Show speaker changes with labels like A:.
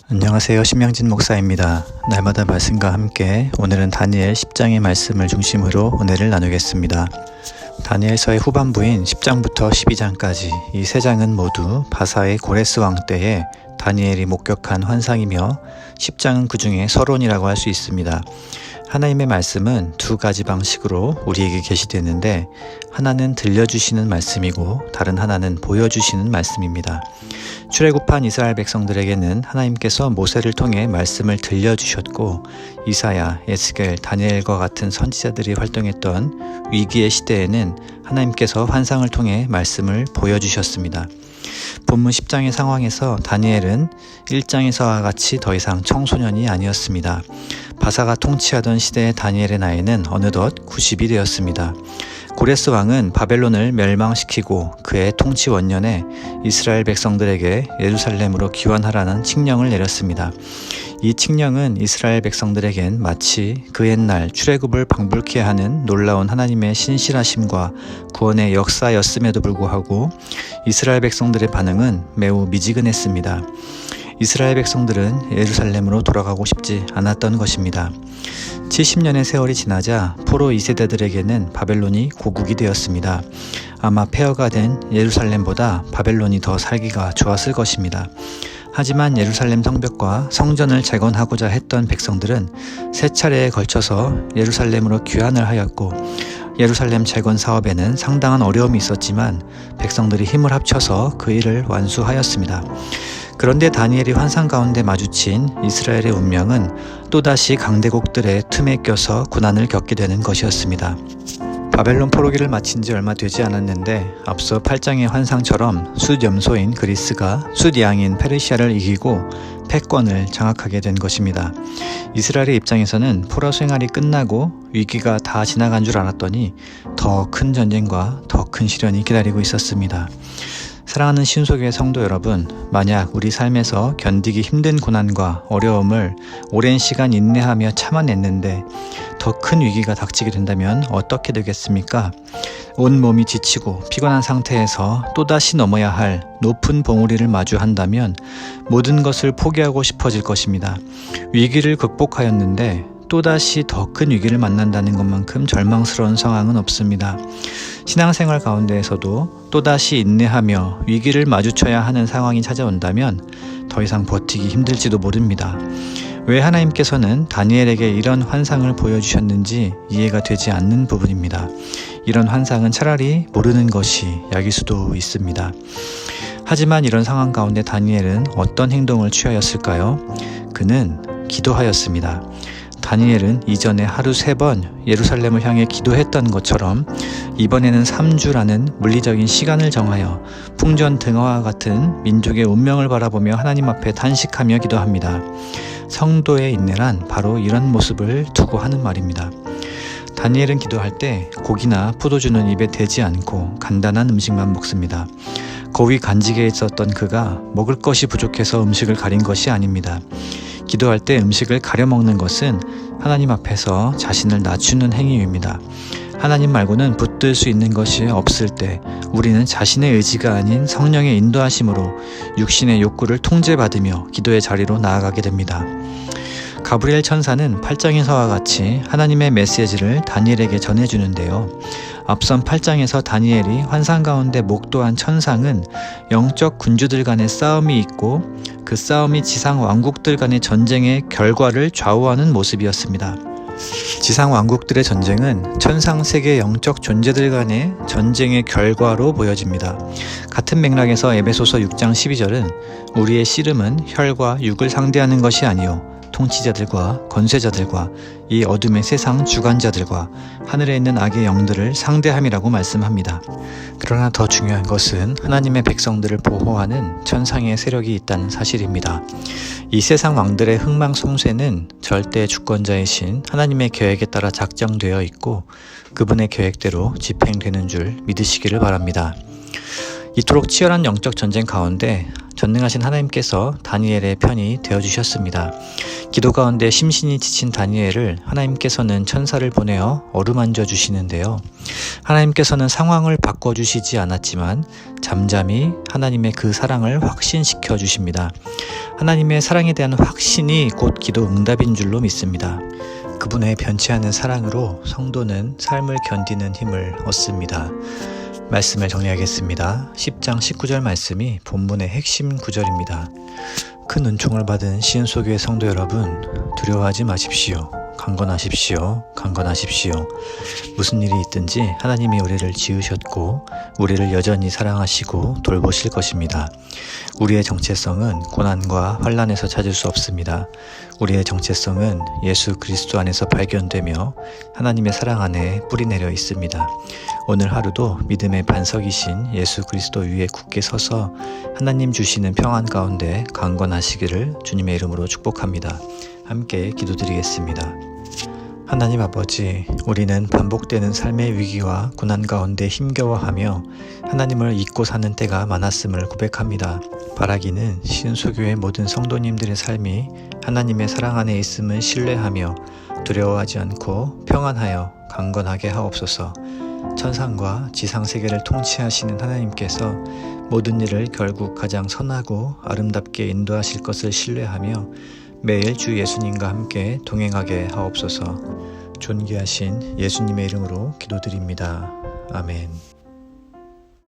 A: 안녕하세요. 신명진 목사입니다. 날마다 말씀과 함께 오늘은 다니엘 10장의 말씀을 중심으로 은혜를 나누겠습니다. 다니엘서의 후반부인 10장부터 12장까지 이 세 장은 모두 바사의 고레스 왕 때에 다니엘이 목격한 환상이며 10장은 그 중에 서론이라고 할 수 있습니다. 하나님의 말씀은 두 가지 방식으로 우리에게 계시되는데 하나는 들려주시는 말씀이고 다른 하나는 보여주시는 말씀입니다. 출애굽한 이스라엘 백성들에게는 하나님께서 모세를 통해 말씀을 들려주셨고 이사야, 에스겔, 다니엘과 같은 선지자들이 활동했던 위기의 시대에는 하나님께서 환상을 통해 말씀을 보여주셨습니다. 본문 10장의 상황에서 다니엘은 1장에서와 같이 더 이상 청소년이 아니었습니다. 바사가 통치하던 시대의 다니엘의 나이는 어느덧 90이 되었습니다. 고레스 왕은 바벨론을 멸망시키고 그의 통치 원년에 이스라엘 백성들에게 예루살렘으로 귀환하라는 칙령을 내렸습니다. 이 칙령은 이스라엘 백성들에겐 마치 그 옛날 출애굽을 방불케 하는 놀라운 하나님의 신실하심과 구원의 역사였음에도 불구하고 이스라엘 백성들의 반응은 매우 미지근했습니다. 이스라엘 백성들은 예루살렘으로 돌아가고 싶지 않았던 것입니다. 70년의 세월이 지나자 포로 2세대들에게는 바벨론이 고국이 되었습니다. 아마 폐허가 된 예루살렘보다 바벨론이 더 살기가 좋았을 것입니다. 하지만 예루살렘 성벽과 성전을 재건하고자 했던 백성들은 세 차례에 걸쳐서 예루살렘으로 귀환을 하였고 예루살렘 재건 사업에는 상당한 어려움이 있었지만 백성들이 힘을 합쳐서 그 일을 완수하였습니다. 그런데 다니엘이 환상 가운데 마주친 이스라엘의 운명은 또다시 강대국들의 틈에 껴서 고난을 겪게 되는 것이었습니다. 바벨론 포로기를 마친 지 얼마 되지 않았는데 앞서 8장의 환상처럼 숫염소인 그리스가 숫양인 페르시아를 이기고 패권을 장악하게 된 것입니다. 이스라엘의 입장에서는 포로 생활이 끝나고 위기가 다 지나간 줄 알았더니 더 큰 전쟁과 더 큰 시련이 기다리고 있었습니다. 사랑하는 신속의 성도 여러분, 만약 우리 삶에서 견디기 힘든 고난과 어려움을 오랜 시간 인내하며 참아냈는데 더 큰 위기가 닥치게 된다면 어떻게 되겠습니까? 온 몸이 지치고 피곤한 상태에서 또다시 넘어야 할 높은 봉우리를 마주한다면 모든 것을 포기하고 싶어질 것입니다. 위기를 극복하였는데 또다시 더 큰 위기를 만난다는 것만큼 절망스러운 상황은 없습니다. 신앙생활 가운데에서도 또다시 인내하며 위기를 마주쳐야 하는 상황이 찾아온다면 더 이상 버티기 힘들지도 모릅니다. 왜 하나님께서는 다니엘에게 이런 환상을 보여주셨는지 이해가 되지 않는 부분입니다. 이런 환상은 차라리 모르는 것이 약일 수도 있습니다. 하지만 이런 상황 가운데 다니엘은 어떤 행동을 취하였을까요? 그는 기도하였습니다. 다니엘은 이전에 하루 3번 예루살렘을 향해 기도했던 것처럼 이번에는 3주라는 물리적인 시간을 정하여 풍전등화와 같은 민족의 운명을 바라보며 하나님 앞에 단식하며 기도합니다. 성도의 인내란 바로 이런 모습을 두고 하는 말입니다. 다니엘은 기도할 때 고기나 포도주는 입에 대지 않고 간단한 음식만 먹습니다. 고위 간직에 있었던 그가 먹을 것이 부족해서 음식을 가린 것이 아닙니다. 기도할 때 음식을 가려 먹는 것은 하나님 앞에서 자신을 낮추는 행위입니다. 하나님 말고는 붙들 수 있는 것이 없을 때 우리는 자신의 의지가 아닌 성령의 인도하심으로 육신의 욕구를 통제받으며 기도의 자리로 나아가게 됩니다. 가브리엘 천사는 8장에서와 같이 하나님의 메시지를 다니엘에게 전해주는데요. 앞선 8장에서 다니엘이 환상 가운데 목도한 천상은 영적 군주들 간의 싸움이 있고 그 싸움이 지상 왕국들 간의 전쟁의 결과를 좌우하는 모습이었습니다. 지상 왕국들의 전쟁은 천상 세계 영적 존재들 간의 전쟁의 결과로 보여집니다. 같은 맥락에서 에베소서 6장 12절은 우리의 씨름은 혈과 육을 상대하는 것이 아니요 통치자들과 권세자들과 이 어둠의 세상 주관자들과 하늘에 있는 악의 영들을 상대함이라고 말씀합니다. 그러나 더 중요한 것은 하나님의 백성들을 보호하는 천상의 세력이 있다는 사실입니다. 이 세상 왕들의 흥망성쇠는 절대 주권자이신 하나님의 계획에 따라 작정되어 있고 그분의 계획대로 집행되는 줄 믿으시기를 바랍니다. 이토록 치열한 영적 전쟁 가운데 전능하신 하나님께서 다니엘의 편이 되어주셨습니다. 기도 가운데 심신이 지친 다니엘을 하나님께서는 천사를 보내어 어루만져 주시는데요. 하나님께서는 상황을 바꿔주시지 않았지만 잠잠히 하나님의 그 사랑을 확신시켜 주십니다. 하나님의 사랑에 대한 확신이 곧 기도 응답인 줄로 믿습니다. 그분의 변치 않는 사랑으로 성도는 삶을 견디는 힘을 얻습니다. 말씀을 정리하겠습니다. 10장 19절 말씀이 본문의 핵심 구절입니다. 큰 은총을 받은 시은소교회 성도 여러분, 두려워하지 마십시오. 강건하십시오. 강건하십시오. 무슨 일이 있든지 하나님이 우리를 지으셨고 우리를 여전히 사랑하시고 돌보실 것입니다. 우리의 정체성은 고난과 환난에서 찾을 수 없습니다. 우리의 정체성은 예수 그리스도 안에서 발견되며 하나님의 사랑 안에 뿌리내려 있습니다. 오늘 하루도 믿음의 반석이신 예수 그리스도 위에 굳게 서서 하나님 주시는 평안 가운데 강건하시기를 주님의 이름으로 축복합니다. 함께 기도드리겠습니다. 하나님 아버지, 우리는 반복되는 삶의 위기와 고난 가운데 힘겨워하며 하나님을 잊고 사는 때가 많았음을 고백합니다. 바라기는 시은소교회 모든 성도님들의 삶이 하나님의 사랑 안에 있음을 신뢰하며 두려워하지 않고 평안하여 강건하게 하옵소서. 천상과 지상 세계를 통치하시는 하나님께서 모든 일을 결국 가장 선하고 아름답게 인도하실 것을 신뢰하며 매일 주 예수님과 함께 동행하게 하옵소서. 존귀하신 예수님의 이름으로 기도드립니다. 아멘.